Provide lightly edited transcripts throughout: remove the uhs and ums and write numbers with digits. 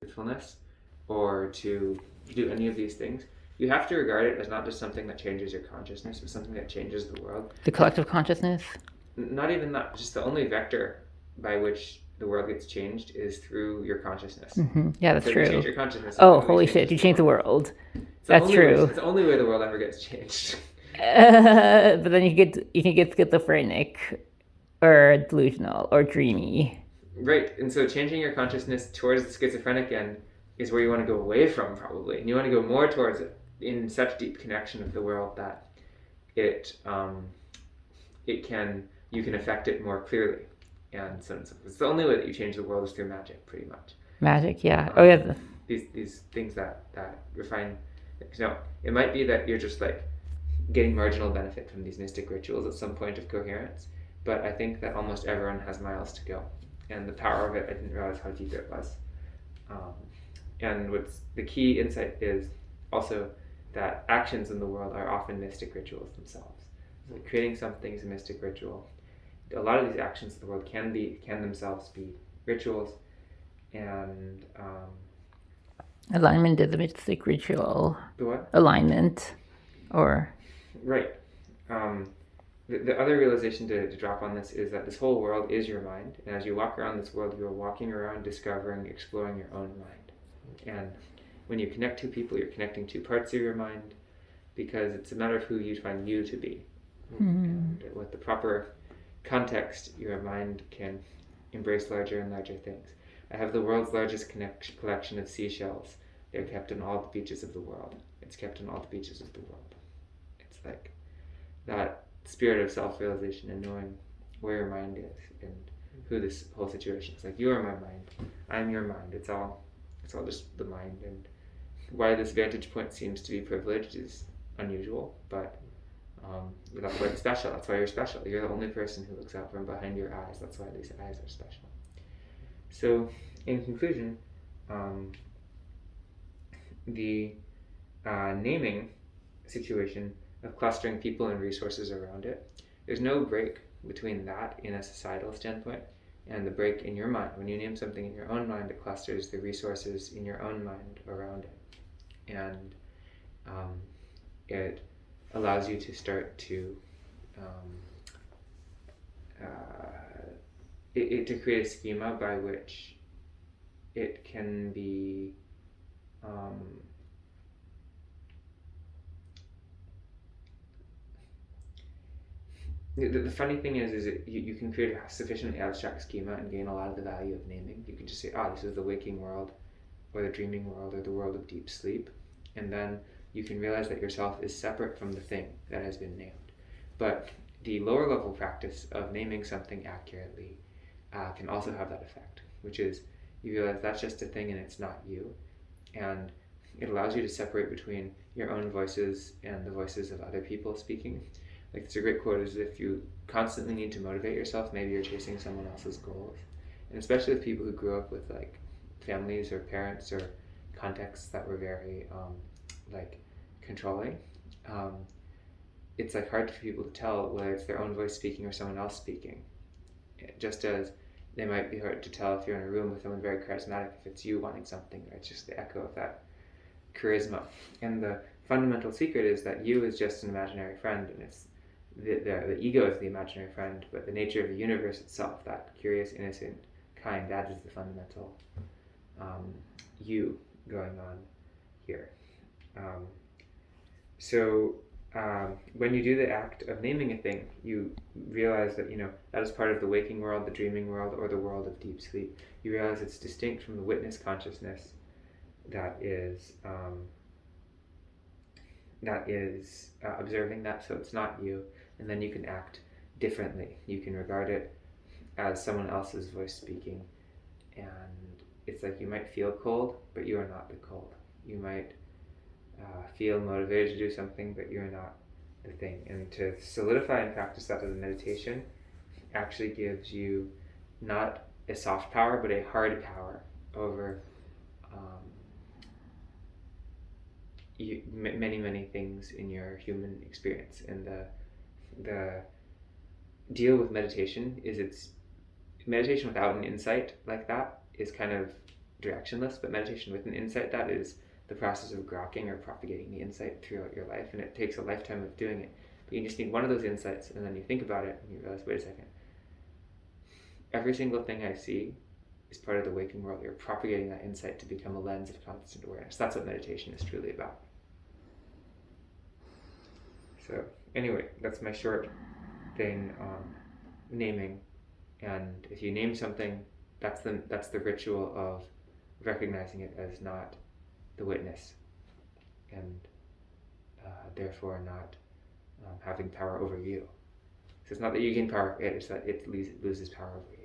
truthfulness or to do any of these things, you have to regard it as not just something that changes your consciousness, but something that changes the world. The collective consciousness? Not even that, just the only vector by which the world gets changed is through your consciousness. Mm-hmm. Yeah, that's so true. If you change your consciousness, oh, holy shit, you changed the world. That's true. It's the only way the world ever gets changed. But then you can get schizophrenic or delusional or dreamy. Right, and so changing your consciousness towards the schizophrenic end is where you want to go away from, probably. And you want to go more towards it in such deep connection of the world that you can affect it more clearly. And so it's the only way that you change the world is through magic, pretty much. Magic, yeah. Oh yeah. These things that refine. It might be that you're just like getting marginal benefit from these mystic rituals at some point of coherence, but I think that almost everyone has miles to go. And the power of it, I didn't realize how deep it was. And what's the key insight is also that actions in the world are often mystic rituals themselves. So creating something is a mystic ritual. A lot of these actions in the world can themselves be rituals, and alignment is a mystic ritual. The what? Alignment, or right. The other realization to drop on this is that this whole world is your mind, and as you walk around this world, you are walking around, discovering, exploring your own mind. And when you connect to people, you're connecting two parts of your mind, because it's a matter of who you find you to be. And with the proper context, your mind can embrace larger and larger things. I have the world's largest collection of seashells. They're kept on all the beaches of the world. It's kept on all the beaches of the world. It's like that spirit of self-realization and knowing where your mind is and who this whole situation is. Like, you are my mind, I'm your mind. It's all just the mind. And why this vantage point seems to be privileged is unusual, but that's why it's special. That's why you're special. You're the only person who looks out from behind your eyes. That's why these eyes are special. So, in conclusion, the naming situation of clustering people and resources around it, there's no break between that in a societal standpoint and the break in your mind. When you name something in your own mind, it clusters the resources in your own mind around it. And it allows you to start to to create a schema by which it can be the funny thing is that you can create a sufficiently abstract schema and gain a lot of the value of naming. You can just say, this is the waking world, or the dreaming world, or the world of deep sleep, and then you can realize that yourself is separate from the thing that has been named. But the lower level practice of naming something accurately can also have that effect, which is you realize that's just a thing and it's not you, and it allows you to separate between your own voices and the voices of other people speaking. Like, it's a great quote, is if you constantly need to motivate yourself, maybe you're chasing someone else's goals. And especially with people who grew up with like families or parents or contexts that were very controlling, it's like hard for people to tell whether it's their own voice speaking or someone else speaking. Just as they might be hard to tell if you're in a room with someone very charismatic if it's you wanting something, or it's just the echo of that charisma. And the fundamental secret is that you is just an imaginary friend, and it's the ego is the imaginary friend, but the nature of the universe itself, that curious, innocent kind, that is the fundamental you going on here. When you do the act of naming a thing, you realize that that is part of the waking world, the dreaming world, or the world of deep sleep. You realize it's distinct from the witness consciousness that is observing that, so it's not you, and then you can act differently. You can regard it as someone else's voice speaking, and it's like you might feel cold, but you are not the cold. You might feel motivated to do something, but you're not the thing. And to solidify and practice that as a meditation actually gives you not a soft power, but a hard power over many things in your human experience. And the deal with meditation is meditation without an insight like that is kind of directionless, but meditation with an insight, that is the process of grokking or propagating the insight throughout your life, and it takes a lifetime of doing it. But you just need one of those insights, and then you think about it, and you realize, wait a second, every single thing I see is part of the waking world. You're propagating that insight to become a lens of constant awareness. That's what meditation is truly about. So anyway, that's my short thing on naming. And if you name something, that's the ritual of recognizing it as not the witness, and therefore not having power over you. So it's not that you gain power over it, it's that it loses power over you.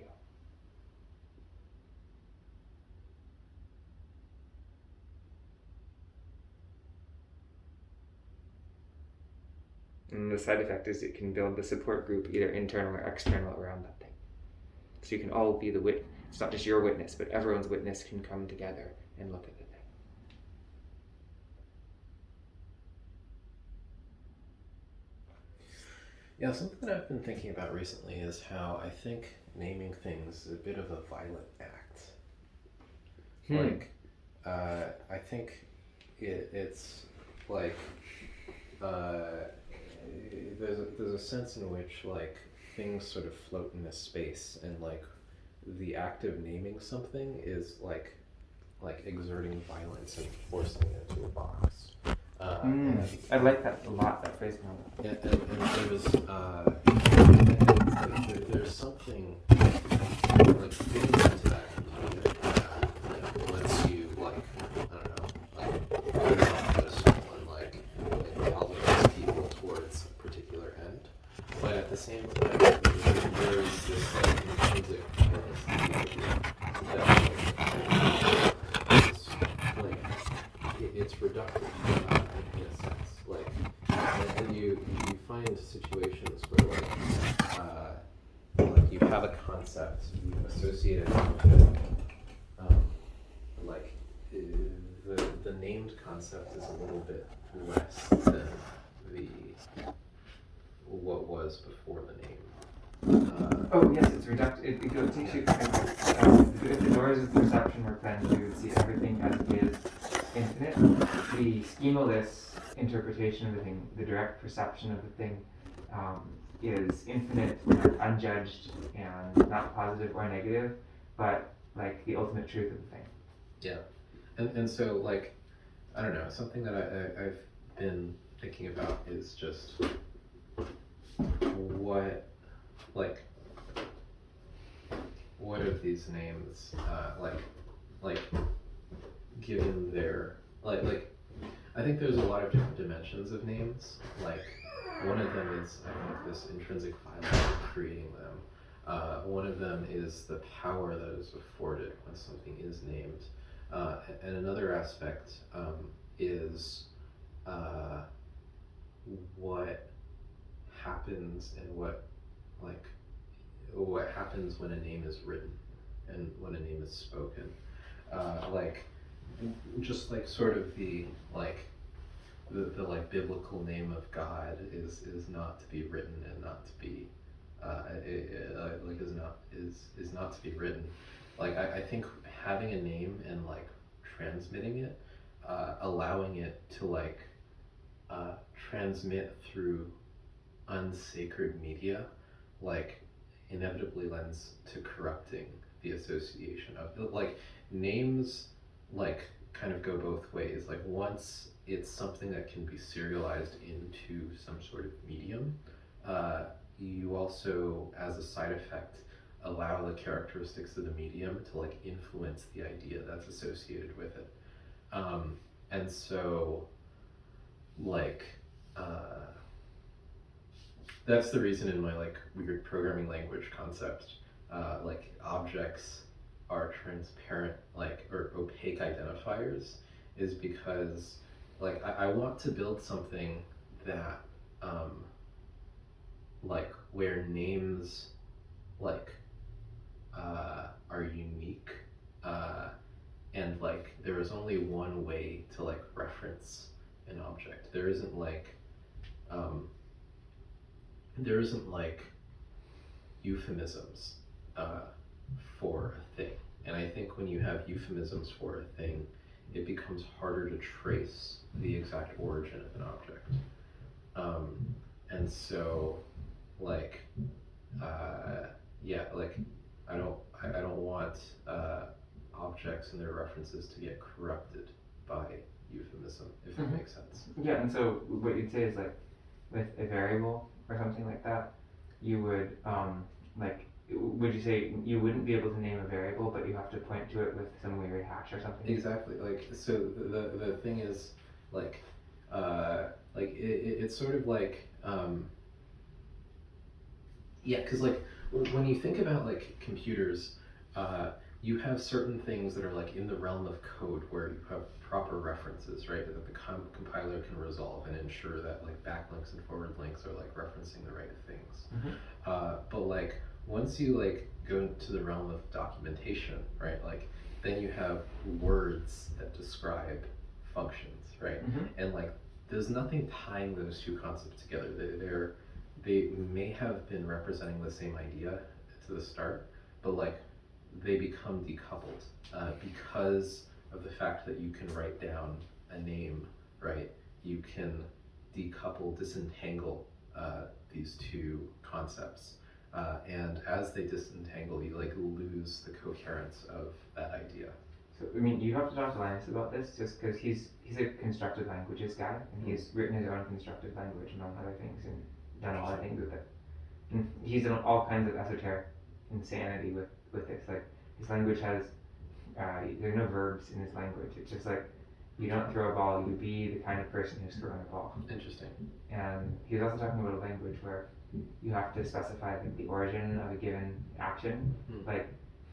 And the side effect is it can build the support group, either internal or external, around that thing. So you can all be the witness. It's not just your witness, but everyone's witness can come together and look at the thing. Yeah, something that I've been thinking about recently is how I think naming things is a bit of a violent act. Like, I think it's like there's a sense in which like things sort of float in this space, and like the act of naming something is like exerting violence and forcing it into a box. I like that a lot, that phrase. And there's something like getting into that component that lets you like, I don't know, like put it on a pedestal and like galvanize people towards a particular end. But at the same time, there is this like intrinsic it's reductive in a sense. Like, and you find situations where like you have a concept, you associate it with like the named concept is a little bit less than what was before the name. Oh yes, it's reductive. It takes you. If the doors of perception were cleansed, you would see everything as it is infinite. The schemaless interpretation of the thing, the direct perception of the thing, is infinite, unjudged, and not positive or negative, but like the ultimate truth of the thing. Yeah, and so like, I don't know, something that I've been thinking about is just what are these names like given their like I think there's a lot of different dimensions of names. Like one of them is I think this intrinsic violence of creating them. One of them is the power that is afforded when something is named. And another aspect is what happens and what happens when a name is written and when a name is spoken. Like just like sort of the like biblical name of God is not to be written and not to be is not to be written. Like I think having a name and like transmitting it, allowing it to like transmit through unsacred media, like inevitably lends to corrupting the association of like names like kind of go both ways. Like once it's something that can be serialized into some sort of medium, you also, as a side effect, allow the characteristics of the medium to like influence the idea that's associated with it. And so like that's the reason in my like weird programming language concept, like objects are transparent like or opaque identifiers, is because like I want to build something that like where names like are unique, and like there is only one way to like reference an object. There isn't like euphemisms for a thing. And I think when you have euphemisms for a thing, it becomes harder to trace the exact origin of an object. And so, like, yeah, like, I don't want objects and their references to get corrupted by euphemism, if that makes sense. Yeah, and so what you'd say is like with a variable or something like that, you would like, would you say you wouldn't be able to name a variable, but you have to point to it with some weird hash or something? Exactly. Like, so the thing is, like, it's sort of like, yeah, because like when you think about like computers, you have certain things that are like in the realm of code where you have proper references, right? That the compiler can resolve and ensure that like backlinks and forward links are like referencing the right things. But like once you like go into the realm of documentation, right? Like then you have words that describe functions, right? And like there's nothing tying those two concepts together. They may have been representing the same idea to the start, but like they become decoupled because of the fact that you can write down a name, right? You can decouple, disentangle these two concepts. And as they disentangle, you like lose the coherence of that idea. So I mean, you have to talk to Linus about this, just because he's a constructed languages guy, and he's written his own constructed language among other things, and done a lot of things with it. And he's done all kinds of esoteric insanity with this. Like his language has there are no verbs in his language. It's just like you don't throw a ball, you be the kind of person who's throwing a ball. Interesting. And he's also talking about a language where you have to specify like the origin of a given action. Like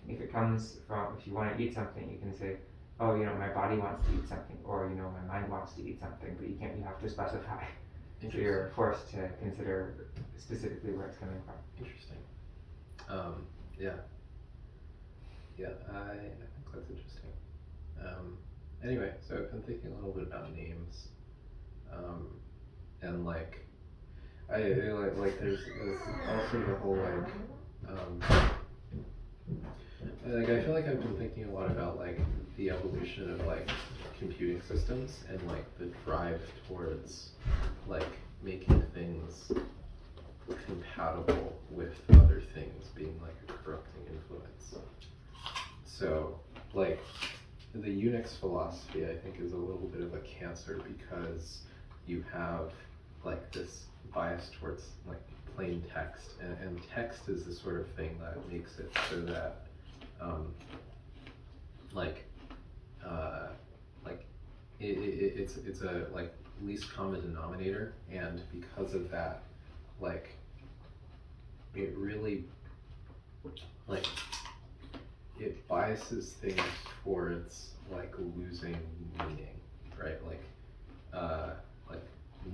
if it comes from, if you want to eat something, you can say, oh, you know, my body wants to eat something, or you know, my mind wants to eat something, but you can't. You have to specify. So you're forced to consider specifically where it's coming from. Interesting. Yeah. Yeah, I think that's interesting. Anyway, so I've been thinking a little bit about names, and like, I like there's also the whole like I feel like I've been thinking a lot about like the evolution of like computing systems and like the drive towards like making things compatible with other things being like a corrupting influence. So like the Unix philosophy I think is a little bit of a cancer because you have like this bias towards like plain text, and text is the sort of thing that makes it so that it's a like least common denominator, and because of that, like it really like it biases things towards like losing meaning, right? Like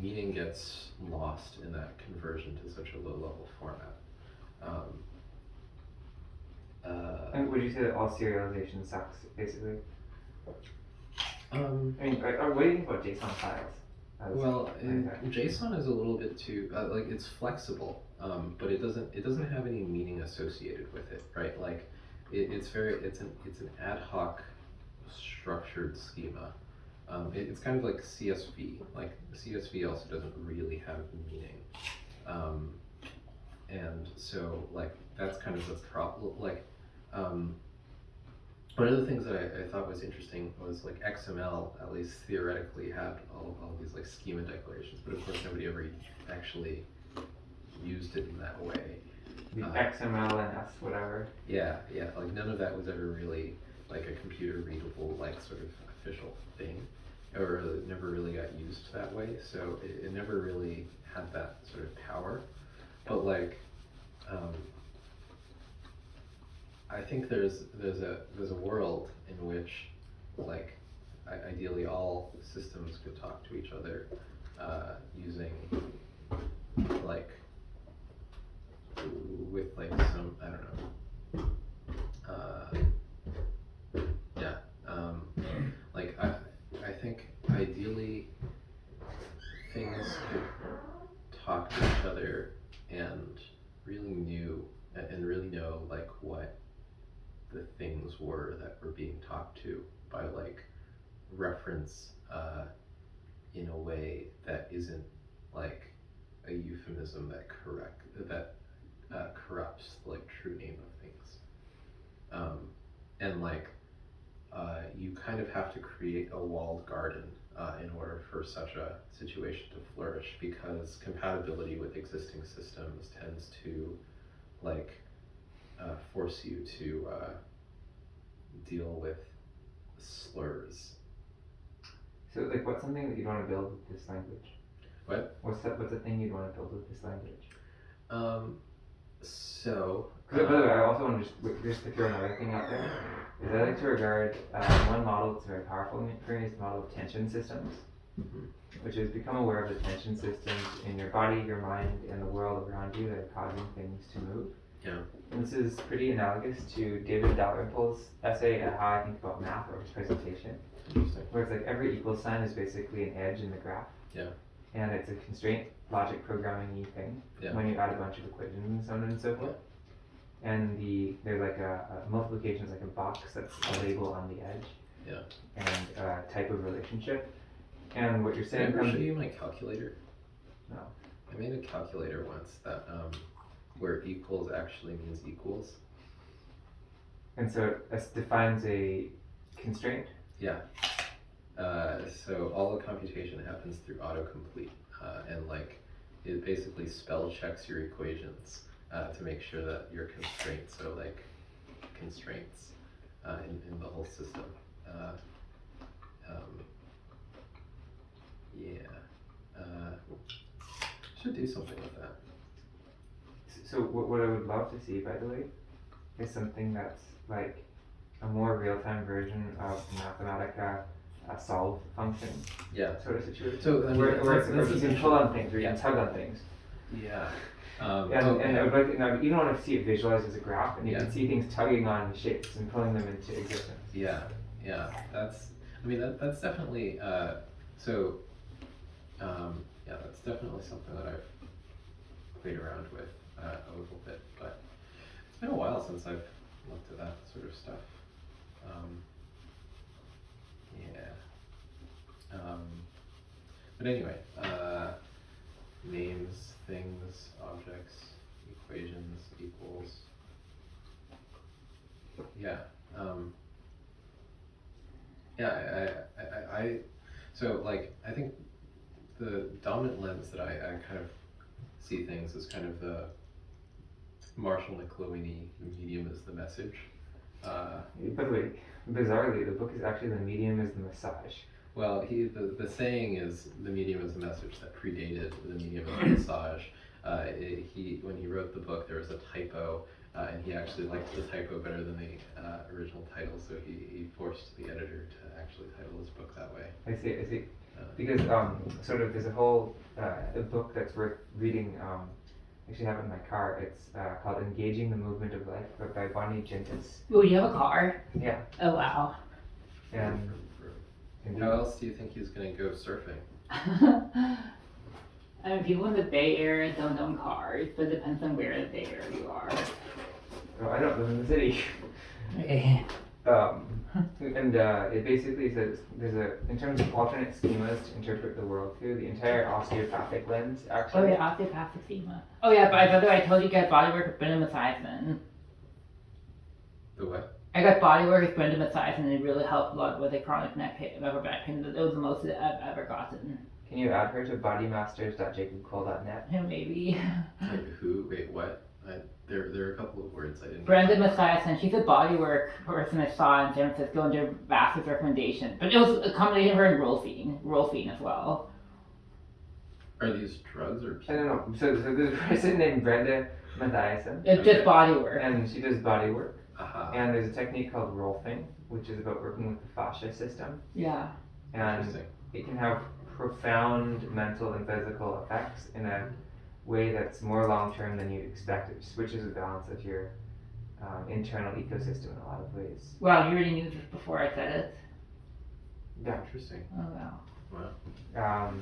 meaning gets lost in that conversion to such a low level format. And would you say that all serialization sucks, basically? I mean, what do you think about JSON files? Well, JSON is a little bit too like it's flexible, but it doesn't have any meaning associated with it, right? Like it's an ad hoc structured schema. It's kind of like CSV. Like CSV also doesn't really have meaning, and so like that's kind of the problem. Like one of the things that I thought was interesting was like XML, at least theoretically, had all these like schema declarations, but of course nobody ever actually used it in that way. XML and S whatever. Yeah, like none of that was ever really like a computer readable like sort of official thing, or it never really got used that way, so it never really had that sort of power. But like I think there's a world in which like ideally all systems could talk to each other using like with like some I don't know like I think ideally things could talk to each other and really really know like what the things were I like reference in a way that isn't like a euphemism that corrupts the like true name of things. And like you kind of have to create a walled garden in order for such a situation to flourish, because compatibility with existing systems tends to like force you to deal with slurs. So, like, what's something that you'd want to build with this language? What? What's the thing you'd want to build with this language? So. By the way, I also want to just to throw another thing out there. Is I like to regard one model that's very powerful for me is the model of tension systems, which is become aware of the tension systems in your body, your mind, and the world around you that are causing things to move. Yeah. And this is pretty analogous to David Dalrymple's essay on how I think about math, or his presentation. Interesting. Where it's like every equal sign is basically an edge in the graph. Yeah. And it's a constraint logic programming thing. Yeah. When you add a bunch of equations and so on and so forth. Yeah. And there's like a multiplication is like a box that's a label on the edge. Yeah. And a type of relationship. And what you're saying. Did I ever show you my calculator? No. I made a calculator once that where equals actually means equals. And so it defines a constraint? Yeah. So all the computation happens through autocomplete, and like it basically spell checks your equations to make sure that your constraints are like constraints in the whole system. Should do something with that. So what I would love to see, by the way, is something that's like a more real-time version of Mathematica solve function. Yeah. Sort of situation. So I mean, where you can pull on things, or you can tug on things. Yeah. And I would like, and I would even want to see it visualized as a graph, and you Yeah. can see things tugging on shapes and pulling them into existence. Yeah. That's definitely that's definitely something that I've played around with a little bit, but it's been a while since I've looked at that sort of stuff. But anyway, names, things, objects, equations, equals. Yeah. So like I think the dominant lens that I kind of see things as kind of the Marshall McLuhan-y medium is the message. By the way, bizarrely, the book is actually the medium is the massage. Well, the saying is the medium is the message that predated the medium of the massage. When he wrote the book, there was a typo, and he actually liked the typo better than the original title, so he forced the editor to actually title his book that way. I see. Because sort of there's a whole a book that's worth reading. I actually have it in my car. It's called Engaging the Movement of Life by Bonnie Jintis. Oh, you have a car? Yeah. Oh, wow. And how else do you think he's going to go surfing? I mean, people in the Bay Area don't own cars, but it depends on where in the Bay Area you are. Oh, I don't live in the city. Okay. And it basically says in terms of alternate schemas to interpret the world through, the entire osteopathic lens actually. Oh yeah, osteopathic schema. Oh yeah, by the way, I told you guys bodywork with Brenda Mathiasen. The what? I got bodywork with Brenda Mathiasen, and it really helped a lot with a chronic neck pain, upper back pain. It was the most I've ever gotten. Can you add her to bodymasters.jacobcole.net? Maybe. Wait, who? Wait, what? There are a couple of words I didn't. Brenda Mathiasen, she's a bodywork person I saw in San Francisco, and did Vass's recommendation. But it was a combination of her and Rolfine as well. Are these drugs or I don't know. So there's a person named Brenda Mathiasen. It's just bodywork. And she does body work. Uh-huh. And there's a technique called rolfing, which is about working with the fascia system. Yeah. And it can have profound mental and physical effects in a way that's more long-term than you'd expect. It switches the balance of your internal ecosystem in a lot of ways. Wow, you already knew this before I said it? Yeah. Oh, wow. Wow.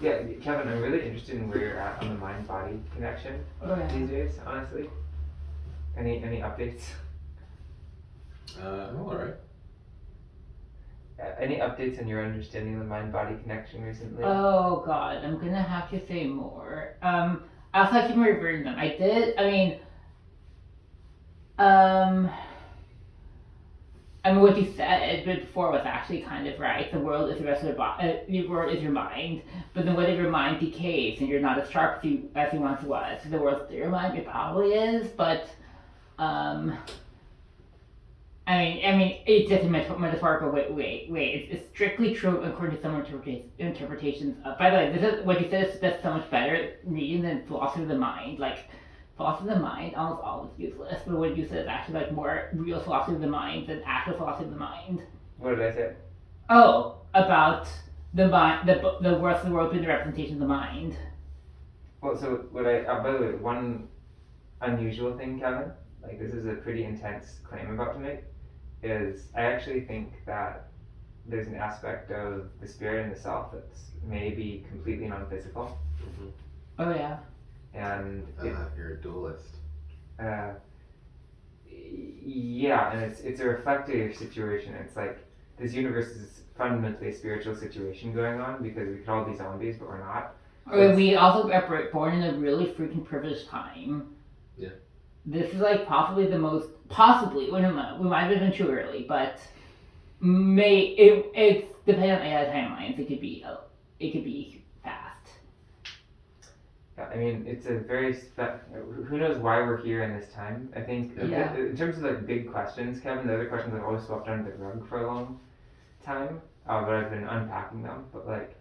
Yeah, Kevin, I'm really interested in where you're at on the mind-body connection these days, honestly. Any updates? I'm alright. Any updates on your understanding of the mind-body connection recently? Oh god, I'm gonna have to say more. I also like to revert them. I did. Um, I mean, what you said before was actually kind of right. The world is the rest of the body. The world is your mind, but then whether your mind decays and you're not as sharp as you once was, the world still your mind. It probably is, but um, it's just a metaphorical way. It's strictly true according to some interpretations. By the way, this is what you said is just so much better reading than philosophy of the mind. Like philosophy of the mind, almost all is useless. But what you said is actually like more real philosophy of the mind than actual philosophy of the mind. What did I say? Oh, about the mind, the worth of the world being the representation of the mind. Well, so what I by the way, one unusual thing, Kevin, like this is a pretty intense claim I'm about to make, is I actually think that there's an aspect of the spirit and the self that's maybe completely non-physical, Oh yeah. and You're a dualist. uh, yeah, and it's a reflective situation. It's like this universe is fundamentally a spiritual situation going on because we could all be zombies, but we're not. Or we also are born in a really freaking privileged time. Yeah. This is like possibly, we might have been too early, but it's depending on AI timelines, it could be fast. Yeah, I mean, it's a very who knows why we're here in this time. I think Yeah. in terms of like big questions, Kevin, the other questions I've always swept under the rug for a long time, but I've been unpacking them. But like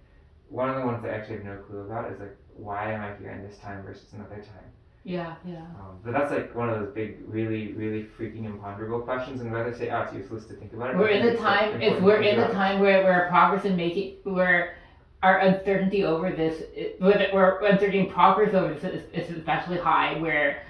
one of the ones I actually have no clue about is like why am I here in this time versus another time? Yeah. But that's like one of those big, really, really freaking imponderable questions, and rather say, oh, it's useless to think about it. We're in the time. We're in the time where progress in making where our uncertainty over this, where uncertainty and progress over this is especially high. Where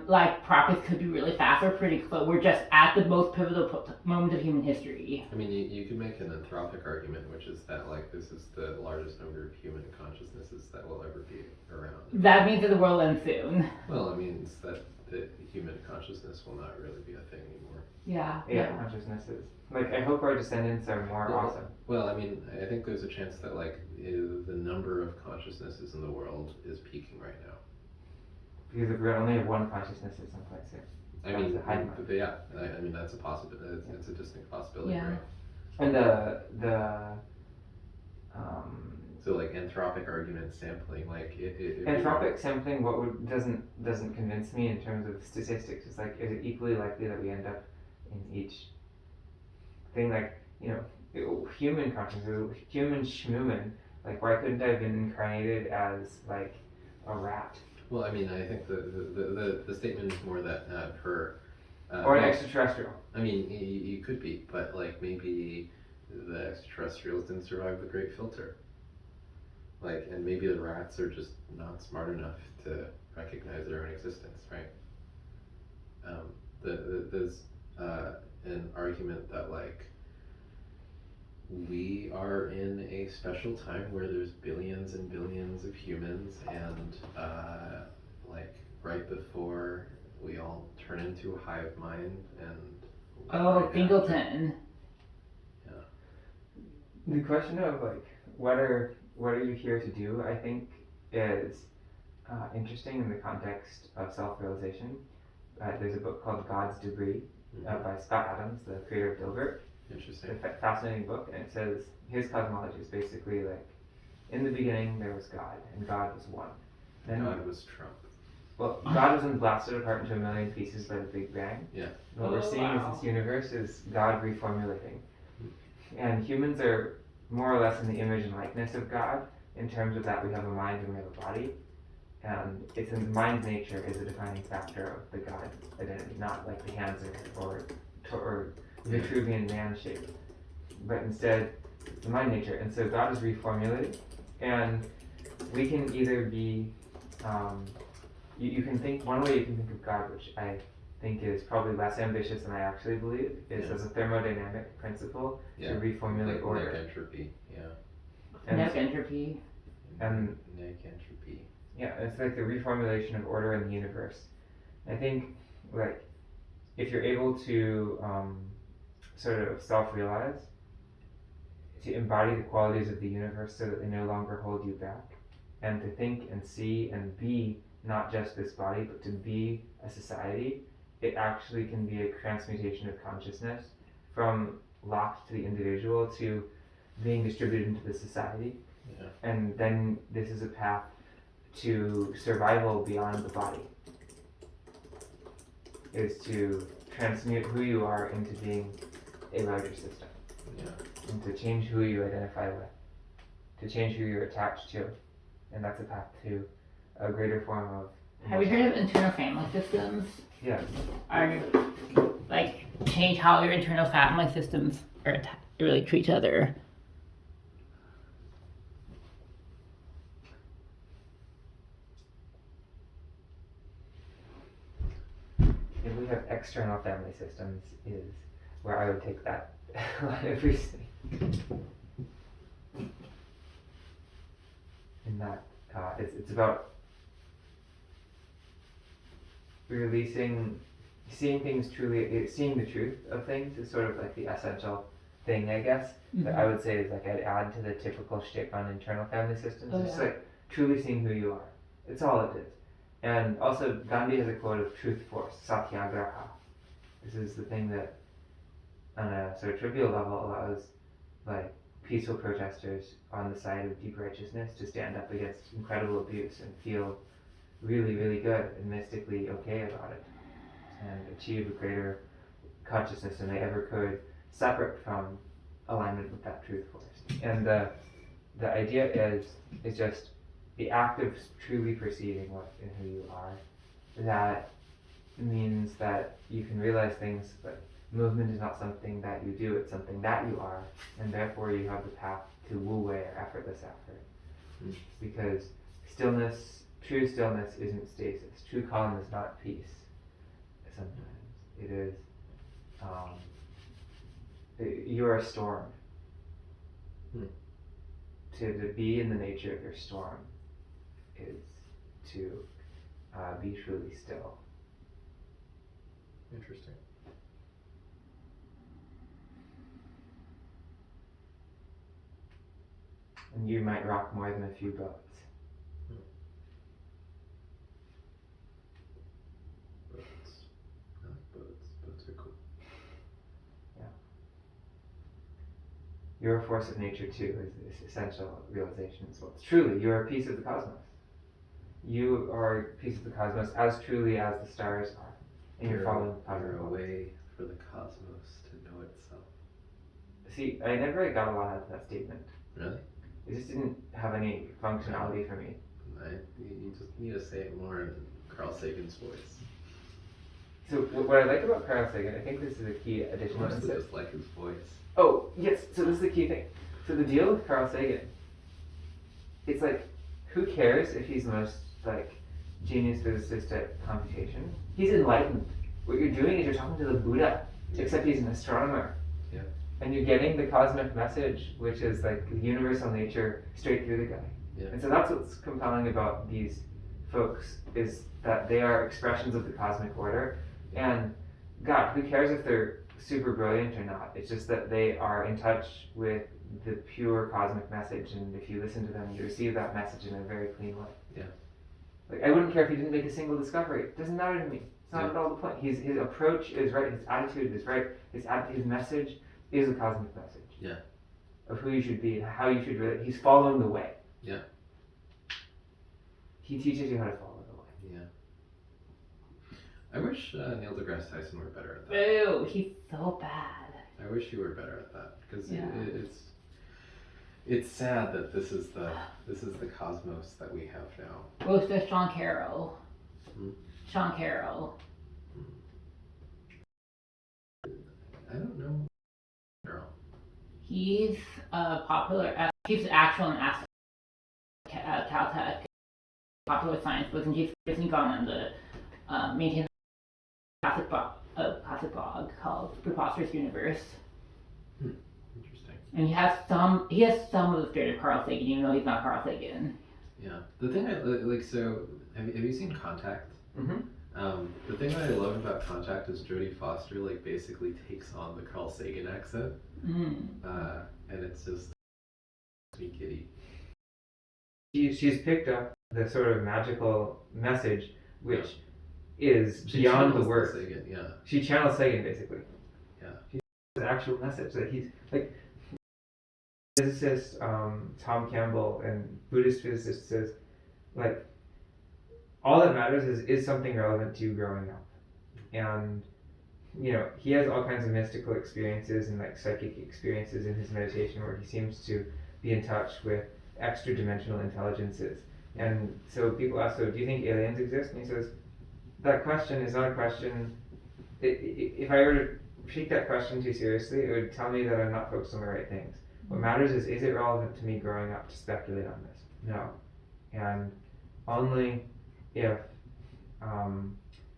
like progress could be really fast or pretty slow. We're just at the most pivotal moment of human history. I mean, you could make an anthropic argument, which is that like this is the largest number of human consciousnesses that will ever be around. That means that the world ends soon. Well, it means that the human consciousness will not really be a thing anymore. Yeah, consciousnesses. Like, I hope our descendants are more awesome. Well, I mean, I think there's a chance that like the number of consciousnesses in the world is peaking right now. Because if we only have one consciousness at some point soon. I mean, yeah. I mean, that's a possibility. It's a distinct possibility, Yeah. right? And So like anthropic argument sampling, like anthropic sampling, doesn't convince me in terms of statistics. It's like, is it equally likely that we end up in each thing? Like, human consciousness, human schmuman. Like, why couldn't I have been incarnated as like a rat? Well, I mean, I think the statement is more that or an extraterrestrial. I mean, you could be, but like maybe the extraterrestrials didn't survive the Great Filter. Like, and maybe the rats are just not smart enough to recognize their own existence, right? There's an argument that like we are in a special time where there's billions and billions of humans, and like right before we all turn into a hive mind and Singleton. Yeah. The question of like what are you here to do, I think, is interesting in the context of self-realization. There's a book called God's Debris by Scott Adams, the creator of Dilbert. Interesting. It's a fascinating book, and it says his cosmology is basically like, in the beginning there was God, and God was one. Then God was Trump. Well, God was then blasted apart into a million pieces by the Big Bang. Yeah. What we're seeing is this universe is God reformulating. And humans are more or less in the image and likeness of God, in terms of that we have a mind and we have a body. And it's in mind nature is a defining factor of the God identity, not like the hands or Vitruvian man shape, but instead the mind nature. And so God is reformulated, and we can either be, you can think, one way you can think of God, which I think is probably less ambitious than I actually believe, is as a thermodynamic principle to reformulate order. Like entropy, Net entropy. And neg entropy. Yeah, it's like the reformulation of order in the universe. I think, like, if you're able to sort of self-realize to embody the qualities of the universe so that they no longer hold you back, and to think and see and be not just this body, but to be a society, it actually can be a transmutation of consciousness from locked to the individual to being distributed into the society. Yeah. And then this is a path to survival beyond the body, is to transmute who you are into being a larger system. Yeah. And to change who you identify with, to change who you're attached to. And that's a path to a greater form of Have you heard of internal family systems? Yeah. Are like change how your internal family systems are relate to each other. If we have external family systems is where I would take that line of reasoning. In that it's about releasing, seeing things truly, seeing the truth of things is sort of like the essential thing, I guess, that I would say is like I'd add to the typical shtick on internal family systems. It's like truly seeing who you are. It's all it is. And also Gandhi has a quote of truth force, satyagraha. This is the thing that on a sort of trivial level allows like peaceful protesters on the side of deep righteousness to stand up against incredible abuse and feel really, really good and mystically okay about it and achieve a greater consciousness than they ever could separate from alignment with that truth force. And the idea is just the act of truly perceiving what and who you are. That means that you can realize things, but movement is not something that you do, it's something that you are, and therefore you have the path to wu wei or effortless effort. Because stillness, true stillness isn't stasis. True calm is not peace. Sometimes it is, you are a storm. To be in the nature of your storm is to be truly still. Interesting. And you might rock more than a few boats. Boats. I like boats. Boats are cool. Yeah. You're a force of nature too, is this essential realization as well. Truly, you're a piece of the cosmos. You are a piece of the cosmos as truly as the stars are. And you're following the You're a cosmos. way for the cosmos to know itself. See, I never got a lot out of that statement. Really? It just didn't have any functionality for me. You just need to say it more in Carl Sagan's voice. So what I like about Carl Sagan, I think this is a key additional Mostly insight. just like his voice. Oh, yes, so this is the key thing. So the deal with Carl Sagan, it's like, who cares if he's the most, like, genius physicist at computation? He's enlightened. What you're doing is you're talking to the Buddha, except he's an astronomer. Yeah. And you're getting the cosmic message, which is like the universal nature straight through the guy. Yeah. And so that's what's compelling about these folks, is that they are expressions of the cosmic order. And God, who cares if they're super brilliant or not? It's just that they are in touch with the pure cosmic message, and if you listen to them, you receive that message in a very clean way. Yeah. Like, I wouldn't care if he didn't make a single discovery. It doesn't matter to me. It's not at all the point. His approach is right. His attitude is right. His message is a cosmic message. Yeah. Of who you should be, how you should relate. He's following the way. Yeah. He teaches you how to follow the way. Yeah. I wish Neil deGrasse Tyson were better at that. Ew, he's so bad. I wish you were better at that, because Yeah. it's sad that this is the cosmos that we have now. Oh, so Sean Carroll. Hmm? Sean Carroll. I don't know. Girl. He's popular. He's actual in Caltech popular science books, and he's recently gone on the maintained classic blog called Preposterous Universe. Interesting. And he has some of the spirit of Carl Sagan, even though he's not Carl Sagan. Yeah. The thing I like, so have you seen Contact? Mm-hmm. The thing that I love about Contact is Jodie Foster like basically takes on the Carl Sagan accent, and it's just sweet kitty. She's picked up the sort of magical message, which is She beyond the channels words. Sagan, yeah. She channels Sagan, basically. Yeah. She's the actual message that he's like. Physicist Tom Campbell and Buddhist physicist says, like, all that matters is something relevant to you growing up, and you know, he has all kinds of mystical experiences and like psychic experiences in his meditation where he seems to be in touch with extra dimensional intelligences. And so people ask, so do you think aliens exist? And he says, that question is not a question. If I were to take that question too seriously, it would tell me that I'm not focused on the right things. What matters is it relevant to me growing up to speculate on this? No. And only if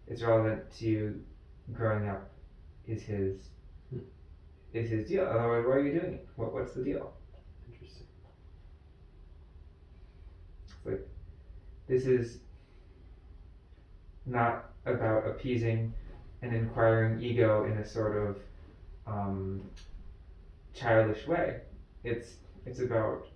it's relevant to you growing up is his deal. Otherwise, why are you doing it? What's the deal? Interesting. It's like, this is not about appeasing an inquiring ego in a sort of childish way. It's about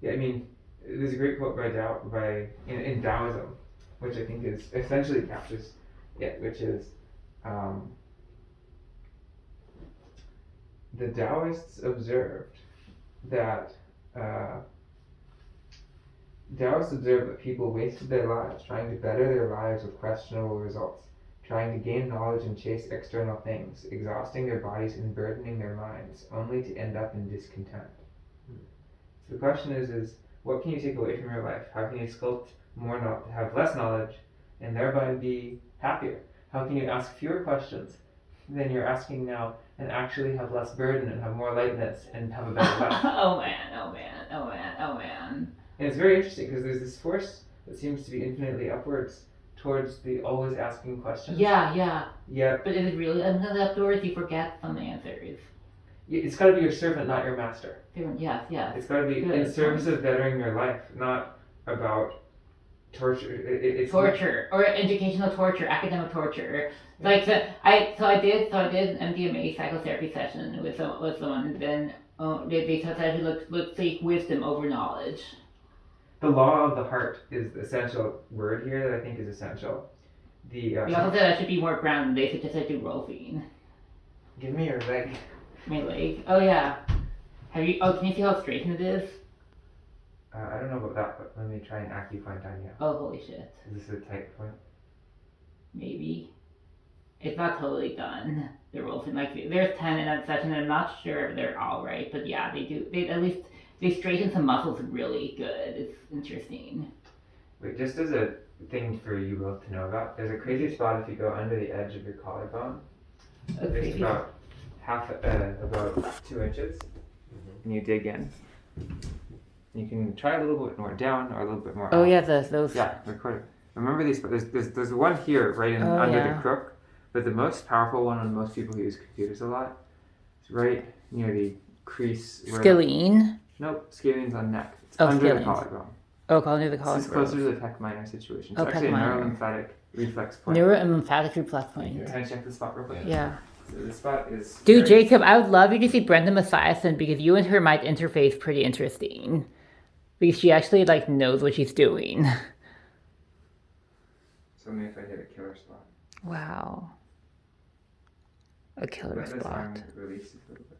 yeah. I mean, there's a great quote by in Taoism, which I think is essentially captures it, which is the Taoists observed that people wasted their lives trying to better their lives with questionable results, trying to gain knowledge and chase external things, exhausting their bodies and burdening their minds, only to end up in discontent. So the question is what can you take away from your life? How can you sculpt more have less knowledge and thereby be happier? How can you ask fewer questions than you're asking now and actually have less burden and have more lightness and have a better life? Oh man. And it's very interesting because there's this force that seems to be infinitely upwards towards the always asking questions. Yeah. Yeah. But is it really open up doors? You forget some answers. It's got to be your servant, not your master. Yes. It's got to be in service of bettering your life, not about torture. It's torture or educational torture, academic torture. Like I did an MDMA psychotherapy session with someone, and then they said let's seek wisdom over knowledge. The law of the heart is the essential word here that I think is essential. We also said I should be more grounded. They suggested do rolfing. Give me your leg. My leg? Oh yeah. Can you see how straightened it is? I don't know about that, but let me try an acupoint on you. Oh, holy shit. Is this a tight point? Maybe. It's not totally done. The rolfing, like, there's 10 in that session, and I'm not sure if they're all right, but yeah, they straighten some muscles really good. It's interesting. Wait, just as a thing for you both to know about, there's a crazy spot if you go under the edge of your collarbone. Okay. It's about about 2 inches, and you dig in. You can try a little bit more down or a little bit more Oh up. yeah, those. Yeah, record it. Remember these. There's one here right under the crook, but the most powerful one on most people who use computers a lot is right near the crease. Scalene? Nope, scalene's on neck. It's Oh, under scalene. the collarbone. Oh, under the This collarbone. is closer to the pec minor situation. It's Oh, actually a pec minor. neurolymphatic reflex point. Neuro and lymphatic reflex point. Can I check the spot real quick? Yeah. So the spot is. Dude, Jacob, I would love you to see Brenda Mathiasen because you and her might interface pretty interesting. Because she actually knows what she's doing. So maybe if I hit a killer spot. Wow. A killer Let this spot. arm release a little bit.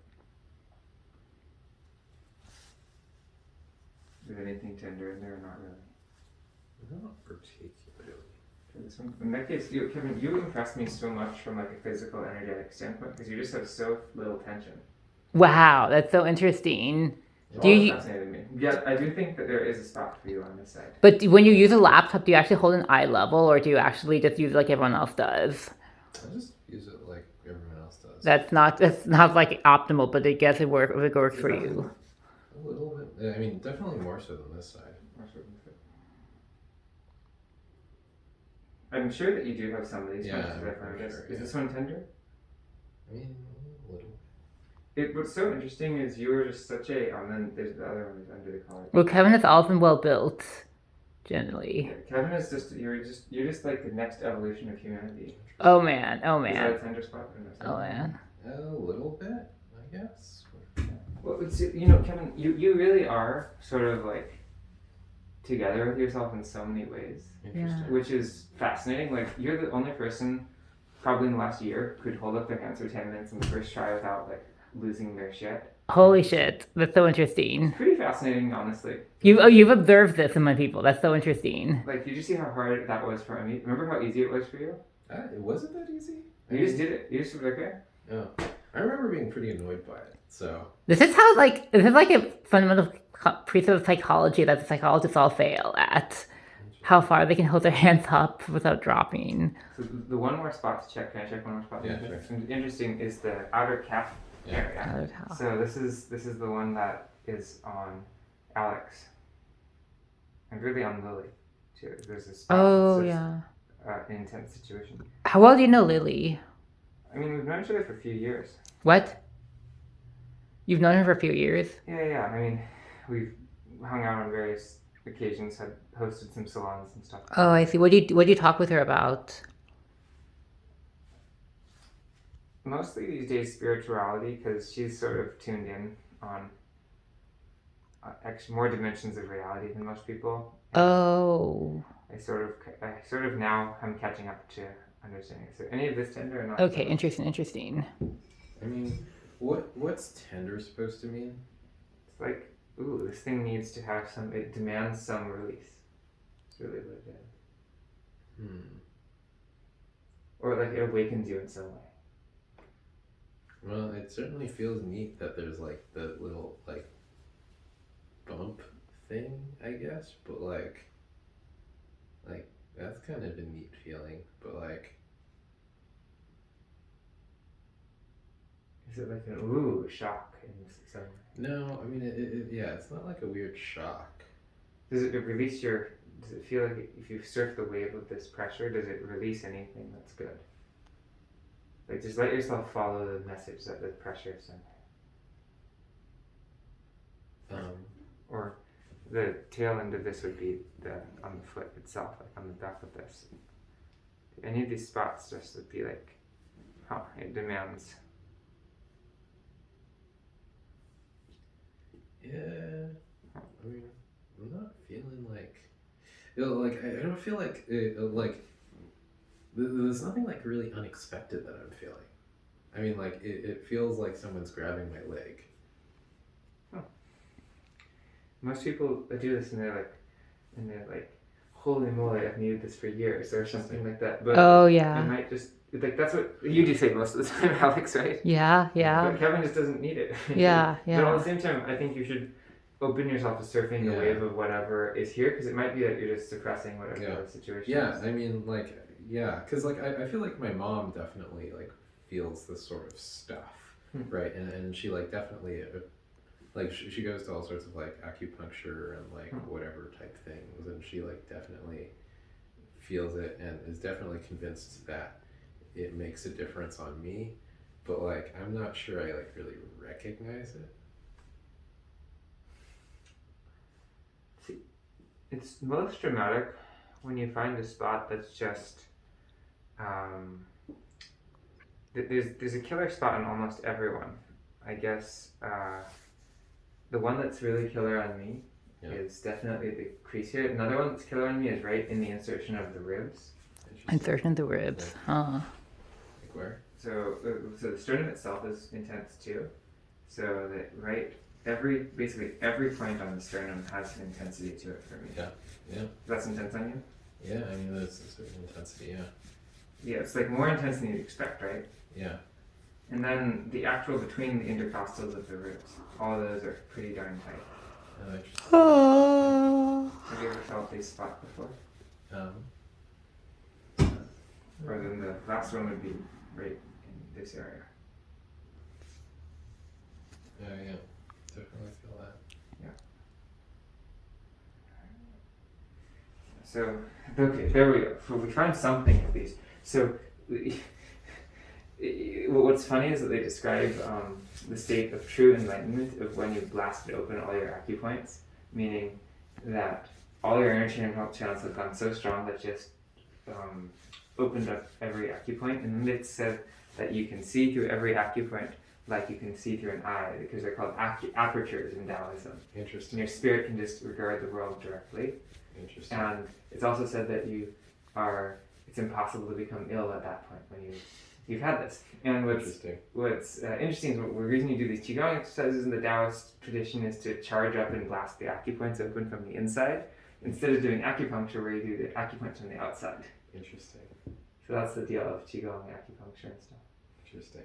Is there anything tender in there or not really? Not particularly. This one, in that case, Kevin, you impressed me so much from a physical, energetic standpoint because you just have so little tension. Wow, that's so interesting. Fascinated me. Yeah, I do think that there is a spot for you on this side. But when you use a laptop, do you actually hold an eye level, or do you actually just use it like everyone else does? I just use it like everyone else does. That's not optimal, but I guess it works for you. A little bit. I mean, definitely more so than this side. I'm sure that you do have some of these. Yeah, Is this one tender? I mean, a little. What's so interesting is you were just such a. And then there's the other one is under the collar. Well, Kevin is often well built, generally. Yeah, Kevin is you're just like the next evolution of humanity. Oh man. Is that a tender spot? Oh man. A little bit, I guess. Well, it's, you know, Kevin, you really are sort of like together with yourself in so many ways, Interesting. which is fascinating. Like, you're the only person probably in the last year could hold up their hands for 10 minutes in the first try without like losing their shit. Holy shit, that's so interesting. Pretty fascinating, honestly. You've observed this in my people. That's so interesting. Like, did you see how hard that was for me? Remember how easy it was for you? It wasn't that easy. You just did it. You just were like, okay. Oh, I remember being pretty annoyed by it. So This is how this is like a fundamental piece of psychology that the psychologists all fail at. How far they can hold their hands up without dropping. So the one more spot to check. Can I check one more spot? Yeah, sure. Interesting is the outer calf area. Outer calf. So this is the one that is on Alex, and really on Lily too. There's a spot. Oh, that's yeah. an intense situation. How well do you know Lily? I mean, we've known each other for a few years. What? You've known her for a few years? Yeah. I mean, we've hung out on various occasions, had hosted some salons and stuff. Oh, I see. What do you talk with her about? Mostly these days spirituality, because she's sort of tuned in on more dimensions of reality than most people. Oh. I sort of now I'm catching up to understanding. So any of this tender or not? Okay, interesting. I mean, what's tender supposed to mean? It's like, ooh, this thing needs to have some. It demands some release. It's really what it is. Or like it awakens you in some way. Well, it certainly feels neat that there's like the little like bump thing, I guess, but like that's kind of a neat feeling, but like. Is it like an ooh shock in some way? No, I mean it's not like a weird shock. Does it release your? Does it feel like if you surf the wave of this pressure, does it release anything that's good? Like, just let yourself follow the message that the pressure is somewhere. Or the tail end of this would be on the foot itself, like on the back of this. Any of these spots just would be like, it demands. Yeah, I mean, I'm not feeling like, I don't feel like there's nothing like really unexpected that I'm feeling. I mean, like it feels like someone's grabbing my leg. Most people do this and they're like, holy moly, I've needed this for years or something like that. But Oh, yeah. it might just like that's what you do say most of the time, Alex, right? Yeah. But Kevin just doesn't need it. Yeah. But at the same time, I think you should open yourself to surfing the Yeah. wave of whatever is here, because it might be that you're just suppressing whatever the situation Yeah, is. I mean, because I feel like my mom definitely like feels this sort of stuff, right? And she like definitely like she goes to all sorts of like acupuncture and like whatever type things, and she like definitely feels it and is definitely convinced that it makes a difference on me, but like I'm not sure I like really recognize it. See, it's most dramatic when you find a spot that's just there's a killer spot in almost everyone. I guess the one that's really killer on me is definitely the crease here. Another one that's killer on me is right in the insertion of the ribs. Insertion of the ribs. Huh. Like where? So the sternum itself is intense too. So that basically every point on the sternum has an intensity to it for me. Yeah. That's intense on you? Yeah, I mean there's a certain intensity, yeah. Yeah, it's like more intense than you'd expect, right? Yeah. And then the actual between the intercostals of the ribs, all of those are pretty darn tight. Oh, interesting. Have you ever felt this spot before? Or then the last one would be right in this area. Yeah, definitely feel that. Yeah. So, okay, there we go. So we found something at least. So, what's funny is that they describe the state of true enlightenment of when you blasted open all your acupoints, meaning that all your energy and health channels have gone so strong that just opened up every acupoint, and then it said that you can see through every acupoint like you can see through an eye, because they're called apertures in Taoism. And Interesting. your spirit can just regard the world directly. Interesting. And it's also said that it's impossible to become ill at that point when you've had this. And what's interesting is the reason you do these qigong exercises in the Taoist tradition is to charge up and blast the acupoints open from the inside, instead of doing acupuncture where you do the acupoints from the outside. Interesting. So that's the deal of qigong acupuncture and stuff. Interesting.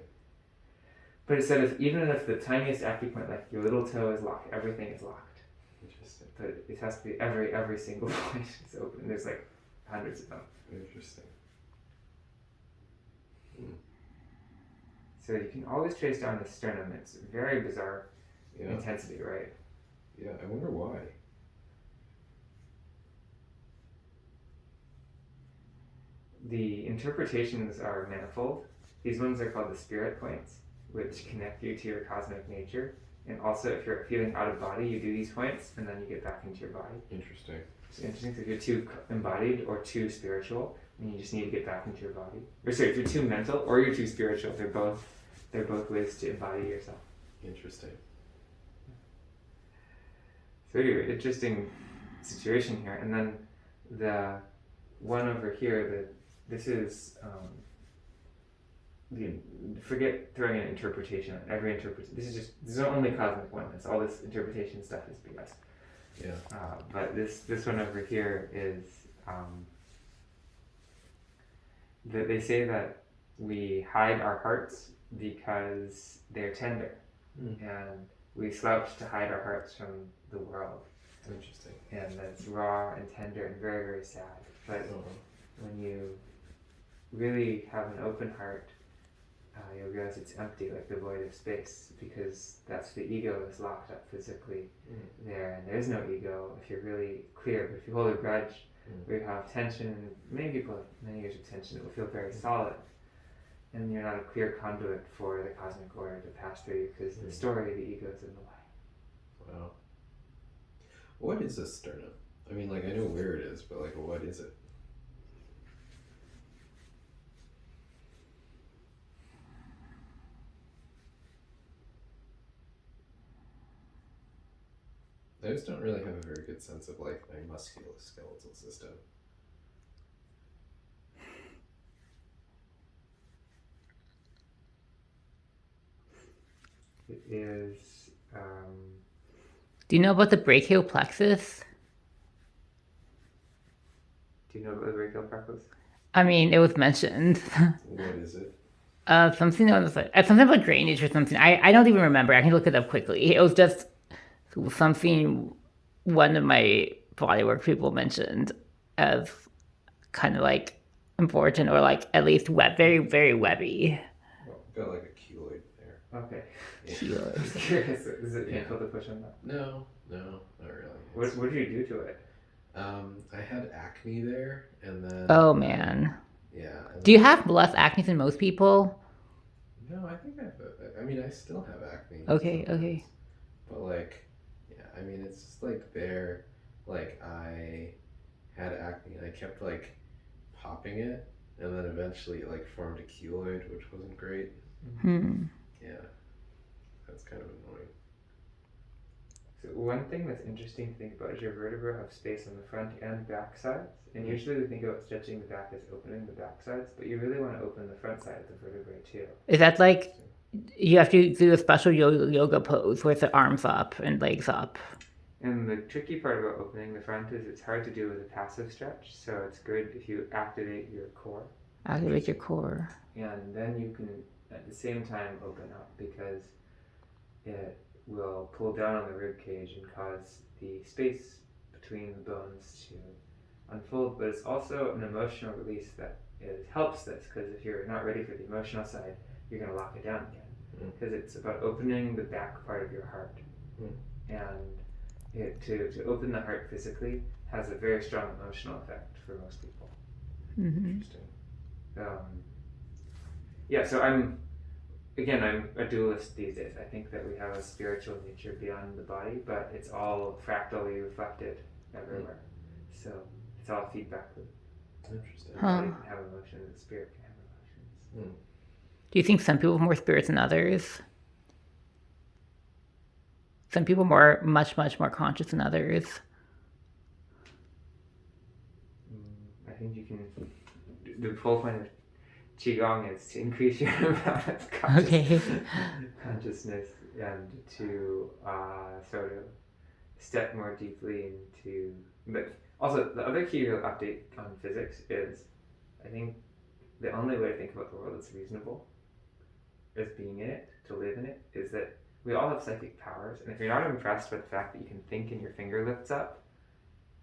But it said even if the tiniest acupoint, like your little toe, is locked, everything is locked. Interesting. But it has to be every single point is open. There's like hundreds of them. Interesting. So you can always trace down the sternum. It's very bizarre Yeah. intensity, right? Yeah. I wonder why. The interpretations are manifold. These ones are called the spirit points, which connect you to your cosmic nature. And also, if you're feeling out of body, you do these points, and then you get back into your body. Interesting. It's interesting. So if you're too embodied or too spiritual, then you just need to get back into your body. Or sorry, if you're too mental or you're too spiritual, they're both ways to embody yourself. Interesting. So anyway, interesting situation here. And then the one over here, this is forget throwing an interpretation on every interpretation. This is only cosmic oneness. All this interpretation stuff is BS. Yeah. But this one over here is that they say that we hide our hearts because they're tender, and we slouch to hide our hearts from the world. Interesting. And that's raw and tender and very, very sad. But when you really have an open heart, you'll realize it's empty, like the void of space, because that's the ego is locked up physically there, and there's no ego if you're really clear. But if you hold a grudge, where you have tension, many people have many years of tension, it will feel very solid, and you're not a clear conduit for the cosmic order to pass through you, because the story, the ego is in the way. Wow. What is a sternum? I mean, like, I know where it is, but like, what is it? I just don't really have a very good sense of like my musculoskeletal system. It is. Do you know about the brachial plexus? Do you know about the brachial plexus? I mean, it was mentioned. What is it? Something that was something about drainage or something. I don't even remember. I can look it up quickly. It was just something one of my bodywork people mentioned as kind of like important, or like at least very, very webby. Well, got like a keloid there. Okay. Yeah. Keloid. I was curious. Is it painful to push on that? No, not really. What did you do to it? I had acne there, and then. Oh man. Yeah. Do you have less acne than most people? No, I think I mean, I still have acne. Okay, sometimes. okay. But like, yeah, I mean, it's just like there, like I had acne and I kept like popping it, and then eventually it like formed a keloid, which wasn't great. Yeah, that's kind of annoying. So one thing that's interesting to think about is your vertebrae have space on the front and back sides, and usually we think about stretching the back as opening the back sides, but you really want to open the front side of the vertebrae too. Is that like you have to do a special yoga pose with the arms up and legs up? And the tricky part about opening the front is it's hard to do with a passive stretch, so it's good if you activate your core. Activate your core. And then you can at the same time open up, because it will pull down on the rib cage and cause the space between the bones to unfold. But it's also an emotional release that helps this, because if you're not ready for the emotional side, you're going to lock it down again. Because it's about opening the back part of your heart. And to open the heart physically has a very strong emotional effect for most people. Interesting. Yeah, so I'm a dualist these days. I think that we have a spiritual nature beyond the body, but it's all fractally reflected everywhere. So it's all feedback loop. Interesting. The body can have emotions, the spirit can have emotions. Do you think some people have more spirits than others? Some people more, much more conscious than others. I think you can. The whole point of qigong is to increase your amount of Okay. consciousness and to sort of step more deeply into. But also, the other key real update on physics is, I think, the only way to think about the world that's reasonable, as being in it, to live in it, is that we all have psychic powers, and if you're not impressed by the fact that you can think and your finger lifts up,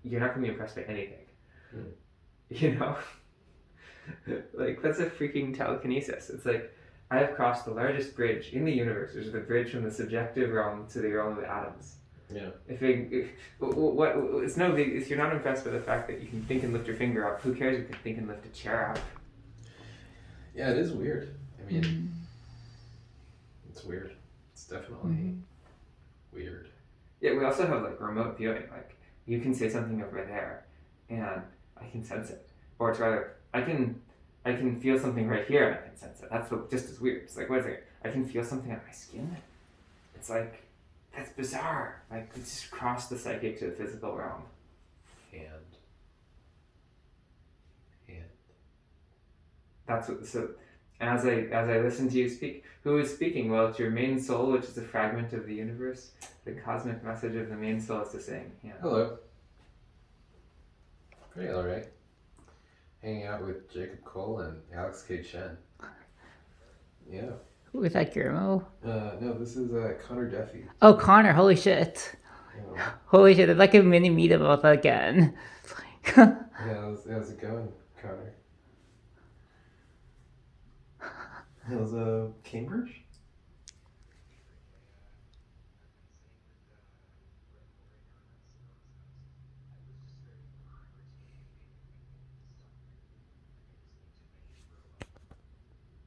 you're not going to be impressed by anything. You know? Like, that's a freaking telekinesis. It's like, I have crossed the largest bridge in the universe, which is the bridge from the subjective realm to the realm of atoms. Yeah. It's no big. If you're not impressed by the fact that you can think and lift your finger up, who cares if you can think and lift a chair up? Yeah, it is weird. I mean, it's weird. It's definitely weird. Yeah, we also have like remote viewing. Like, you can say something over there, and I can sense it. Or it's rather, I can feel something right here and I can sense it. That's just as weird. It's like, wait a second, I can feel something on my skin? It's like, that's bizarre. Like, it's just crossed the psychic to the physical realm. And That's what, so as I listen to you speak, who is speaking? Well, it's your main soul, which is a fragment of the universe. The cosmic message of the main soul is to sing. Yeah. hello. Pretty alright. Hanging out with Jacob Cole and Alex K. Chen. Yeah. Who is that, Guillermo? No, this is Connor Duffy. Oh, Connor, holy shit. Yeah. Holy shit, it's like a mini meetup again. Yeah, how's it going, Connor? How's Cambridge?